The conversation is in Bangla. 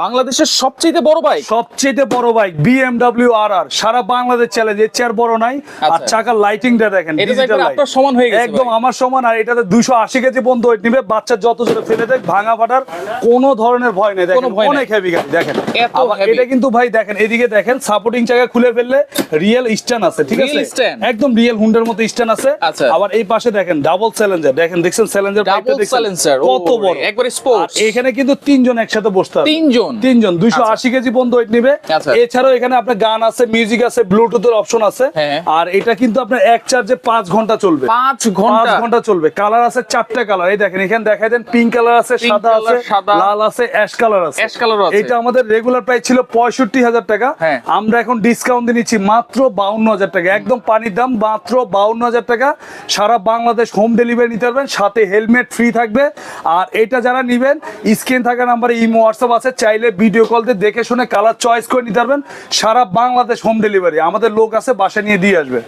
বাংলাদেশের সবচেয়ে বড় বাইক, সবচেয়ে বড় বাইক BMW RR, সারা বাংলাদেশ চ্যালেঞ্জ, এর চেয়ে আর বড় নাই। আর চাকার লাইটিংটা দেখেন, এটা তো একবার আপনার সমান হয়ে গেছে একদম ভাই। আমার সমান। আর এটাতে 280 কেজি পর্যন্ত ওয়েট নিবে, বাচ্চা যত জোরে ফেলে দেখ ভাঙা ফাটার কোনো ধরনের ভয় নেই। দেখেন ভয় নাই। অনেক হেভি গাড়ি দেখেন। এত আবার heavy। এটা কিন্তু ভাই দেখেন, এদিকে দেখেন সাপোর্টিং চাকা খুলে ফেললে রিয়েল স্ট্যান্ড আছে, ঠিক আছে, Real stand? একদম রিয়েল হুন্ডার মতো স্ট্যান্ড আছে। আচ্ছা। আবার এই পাশে দেখেন ডাবল চ্যালেঞ্জার, দেখেন দেখছেন চ্যালেঞ্জার পাইপটা ডাবল দেখছেন সাইলেন্সার, কত বড়, একবারে স্পোর্টস। এখানে কিন্তু তিনজন একসাথে বসতে হবে। তিনজন 280 কেজি পর্যন্ত ওয়েট নিবে। আচ্ছা। এছাড়াও এখানে আপনার গান আছে, মিউজিক আছে, ব্লুটুথের অপশন আছে। হ্যাঁ। আর এটা কিন্তু আপনার এক চার্জে 5 ঘন্টা চলবে। 5 ঘন্টা 5 ঘন্টা চলবে। কালার আছে 4টা কালার, এই দেখেন এখানে দেখাই দেন, পিঙ্ক কালার আছে, Pink সাদা color, আছে, সাদা। লাল আছে, অ্যাশ কালার আছে। অ্যাশ কালারও আছে। এটা আমাদের রেগুলার প্রাইস ছিল 65,000 টাকা। হ্যাঁ। আমরা এখন ডিসকাউন্ট দিয়ে নিচ্ছি মাত্র 52,000 টাকা, একদম পানির দাম, মাত্র 52,000 টাকা। সারা বাংলাদেশ হোম ডেলিভারি নিতে পারবেন, সাথে হেলমেট ফ্রি থাকবে। আর এটা যারা নিবেন, স্ক্রিন থাকা নাম্বারে ইমো হোয়াটসঅ্যাপ আছে, চাইলে ভিডিও কল দিয়ে দেখে শুনে কালার চয়েস করে নিতে পারবেন। সারা বাংলাদেশ হোম ডেলিভারি, আমাদের লোক আছে, বাসা নিয়ে দিয়ে আসবে।